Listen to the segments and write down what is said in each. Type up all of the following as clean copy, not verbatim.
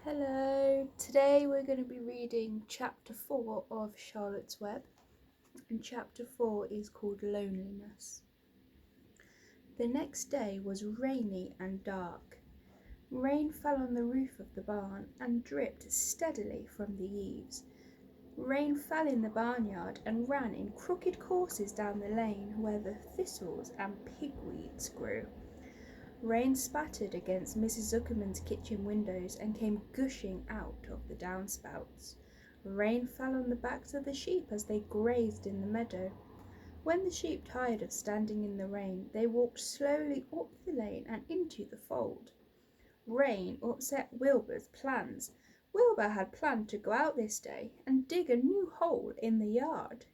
Hello, today we're going to be reading chapter 4 of Charlotte's Web, and chapter 4 is called Loneliness. The next day was rainy and dark. Rain fell on the roof of the barn and dripped steadily from the eaves. Rain fell in the barnyard and ran in crooked courses down the lane where the thistles and pigweeds grew. Rain spattered against Mrs. Zuckerman's kitchen windows and came gushing out of the downspouts. Rain fell on the backs of the sheep as they grazed in the meadow. When the sheep tired of standing in the rain, they walked slowly up the lane and into the fold. Rain upset Wilbur's plans. Wilbur had planned to go out this day and dig a new hole in the yard.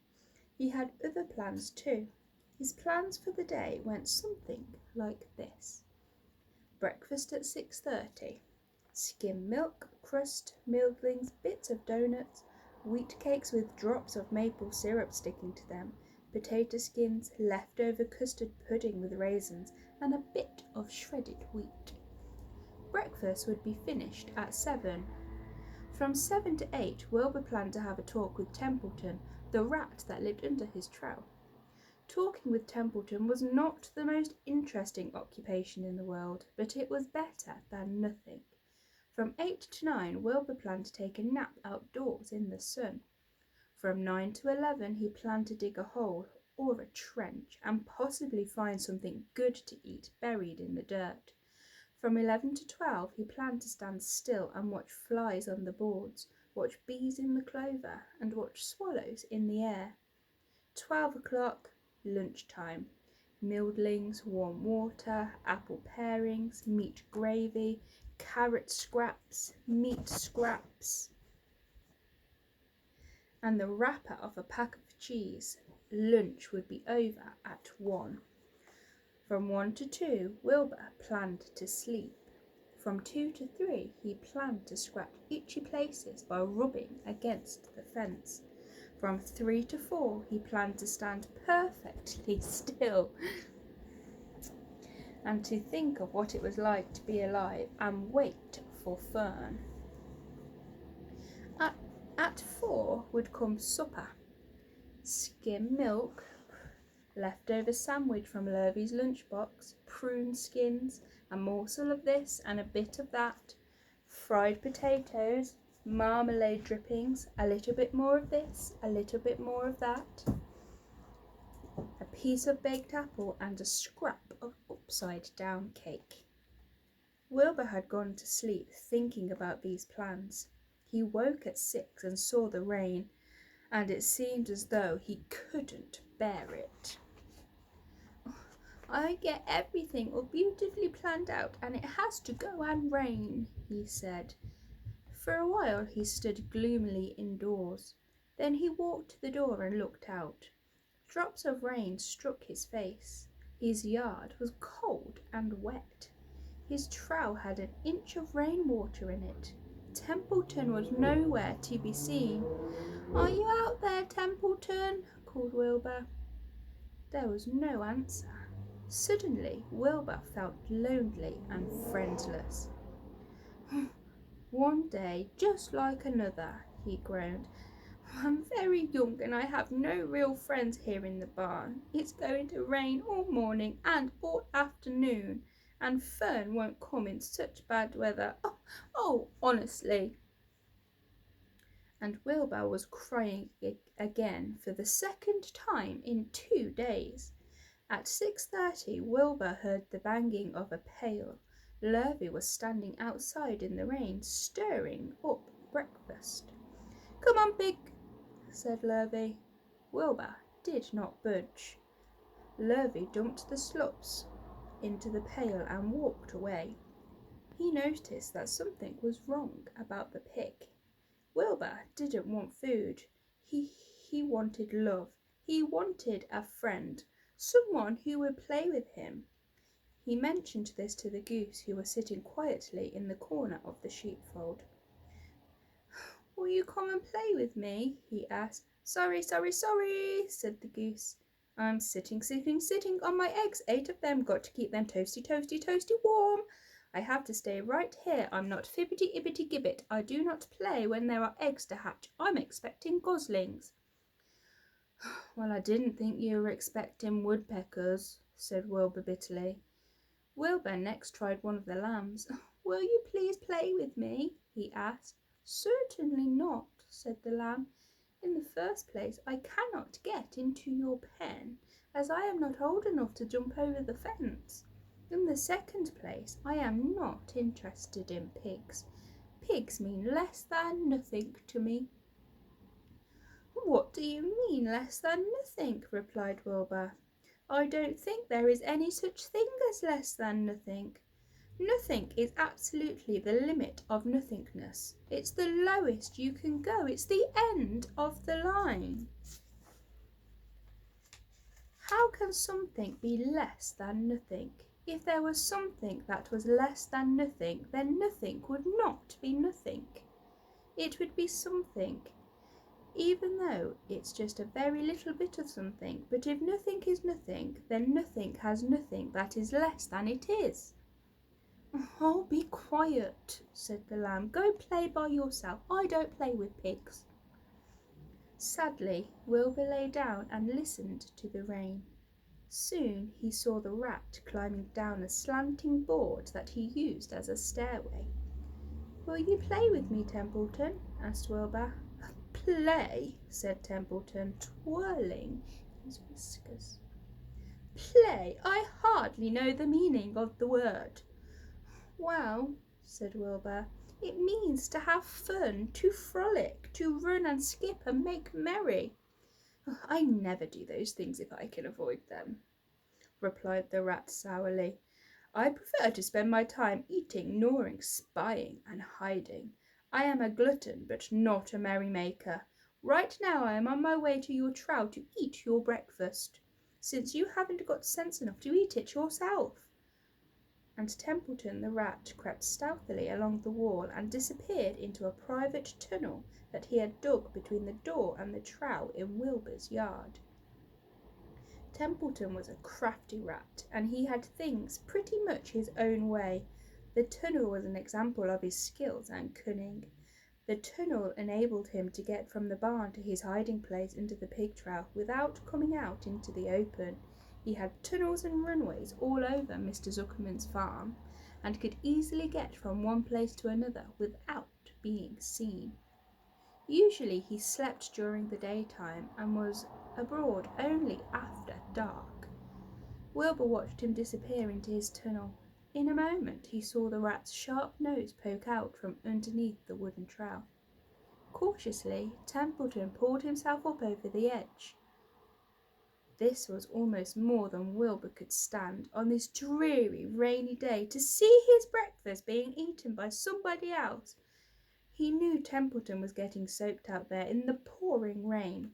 He had other plans too. His plans for the day went something like this. Breakfast at 6:30. Skim milk, crust, middlings, bits of doughnuts, wheat cakes with drops of maple syrup sticking to them, potato skins, leftover custard pudding with raisins, and a bit of shredded wheat. Breakfast would be finished at 7. From 7 to 8, Wilbur planned to have a talk with Templeton, the rat that lived under his trowel. Talking with Templeton was not the most interesting occupation in the world, but it was better than nothing. From 8 to 9, Wilbur planned to take a nap outdoors in the sun. From 9 to 11, he planned to dig a hole or a trench and possibly find something good to eat buried in the dirt. From 11 to 12, he planned to stand still and watch flies on the boards, watch bees in the clover, and watch swallows in the air. 12 o'clock, lunchtime. Middlings, warm water, apple parings, meat gravy, carrot scraps, meat scraps, and the wrapper of a pack of cheese. Lunch would be over at 1. From 1 to 2, Wilbur planned to sleep. From 2 to 3, he planned to scratch itchy places by rubbing against the fence. From 3 to 4, he planned to stand perfectly still and to think of what it was like to be alive and wait for Fern. At 4 would come supper. Skim milk, leftover sandwich from Lurvy's lunchbox, prune skins, a morsel of this and a bit of that, fried potatoes, marmalade drippings, a little bit more of this, a little bit more of that, a piece of baked apple and a scrap of upside down cake. Wilbur had gone to sleep thinking about these plans. He woke at 6 and saw the rain, and it seemed as though he couldn't bear it. I get everything all beautifully planned out and it has to go and rain, he said. For a while he stood gloomily indoors. Then he walked to the door and looked out. Drops of rain struck his face. His yard was cold and wet. His trowel had an inch of rainwater in it. Templeton was nowhere to be seen. Are you out there, Templeton? Called Wilbur. There was no answer. Suddenly, Wilbur felt lonely and friendless. One day, just like another, he groaned. I'm very young and I have no real friends here in the barn. It's going to rain all morning and all afternoon, and Fern won't come in such bad weather. Oh, honestly. And Wilbur was crying again for the second time in 2 days. At 6:30, Wilbur heard the banging of a pail. Lurvy was standing outside in the rain, stirring up breakfast. Come on, Pig, said Lurvy. Wilbur did not budge. Lurvy dumped the slops into the pail and walked away. He noticed that something was wrong about the pig. Wilbur didn't want food. He wanted love. He wanted a friend, someone who would play with him. He mentioned this to the goose who was sitting quietly in the corner of the sheepfold. Will you come and play with me? He asked. Sorry, said the goose. I'm sitting on my eggs, 8 of them, got to keep them toasty warm. I have to stay right here. I'm not fibbity-ibbity-gibbet. I do not play when there are eggs to hatch. I'm expecting goslings." "Well, I didn't think you were expecting woodpeckers," said Wilbur bitterly. Wilbur next tried one of the lambs. "Will you please play with me?" he asked. "Certainly not," said the lamb. "In the first place, I cannot get into your pen, as I am not old enough to jump over the fence. In the second place, I am not interested in pigs. Pigs mean less than nothing to me." "What do you mean, less than nothing?" replied Wilbur. "I don't think there is any such thing as less than nothing. Nothing is absolutely the limit of nothingness. It's the lowest you can go. It's the end of the line. How can something be less than nothing? If there was something that was less than nothing, then nothing would not be nothing. It would be something, even though it's just a very little bit of something. But if nothing is nothing, then nothing has nothing that is less than it is." "Oh, be quiet," said the lamb. "Go play by yourself. I don't play with pigs." Sadly, Wilbur lay down and listened to the rain. Soon he saw the rat climbing down a slanting board that he used as a stairway. "Will you play with me, Templeton?" asked Wilbur. "Play," said Templeton, twirling his whiskers. "Play? I hardly know the meaning of the word." "Well," said Wilbur, "it means to have fun, to frolic, to run and skip and make merry." "I never do those things if I can avoid them," replied the rat sourly. "I prefer to spend my time eating, gnawing, spying, and hiding. I am a glutton, but not a merrymaker. Right now I am on my way to your trough to eat your breakfast, since you haven't got sense enough to eat it yourself." And Templeton the rat crept stealthily along the wall and disappeared into a private tunnel that he had dug between the door and the trough in Wilbur's yard. Templeton was a crafty rat, and he had things pretty much his own way. The tunnel was an example of his skills and cunning. The tunnel enabled him to get from the barn to his hiding place into the pig trough without coming out into the open. He had tunnels and runways all over Mr. Zuckerman's farm, and could easily get from one place to another without being seen. Usually he slept during the daytime and was abroad only after dark. Wilbur watched him disappear into his tunnel. In a moment he saw the rat's sharp nose poke out from underneath the wooden trough. Cautiously, Templeton pulled himself up over the edge. This was almost more than Wilbur could stand on this dreary, rainy day, to see his breakfast being eaten by somebody else. He knew Templeton was getting soaked out there in the pouring rain,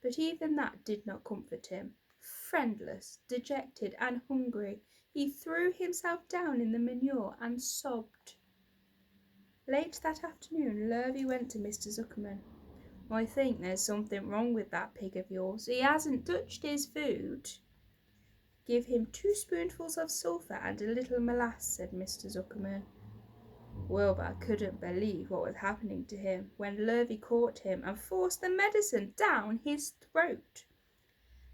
but even that did not comfort him. Friendless, dejected, and hungry, he threw himself down in the manure and sobbed. Late that afternoon, Lurvy went to Mr. Zuckerman. "I think there's something wrong with that pig of yours. He hasn't touched his food." "Give him 2 spoonfuls of sulphur and a little molasses," said Mr. Zuckerman. Wilbur couldn't believe what was happening to him when Lurvy caught him and forced the medicine down his throat.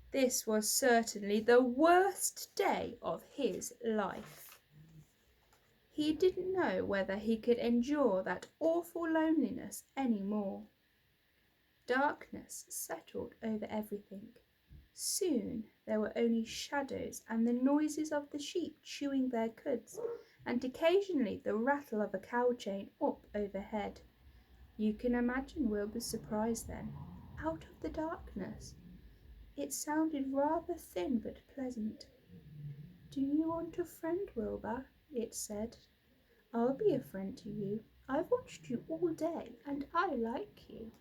This was certainly the worst day of his life. He didn't know whether he could endure that awful loneliness any more. Darkness settled over everything. Soon there were only shadows and the noises of the sheep chewing their cuds, and occasionally the rattle of a cow chain up overhead. You can imagine Wilbur's surprise then. Out of the darkness, it sounded rather thin but pleasant. "Do you want a friend, Wilbur?" it said. "I'll be a friend to you. I've watched you all day and I like you."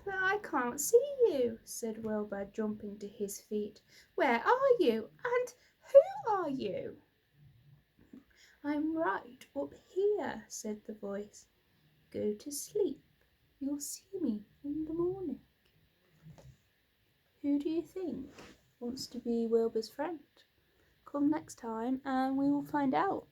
"But I can't see you," said Wilbur, jumping to his feet. "Where are you? And who are you?" "I'm right up here," said the voice. "Go to sleep. You'll see me in the morning." Who do you think wants to be Wilbur's friend? Come next time and we will find out.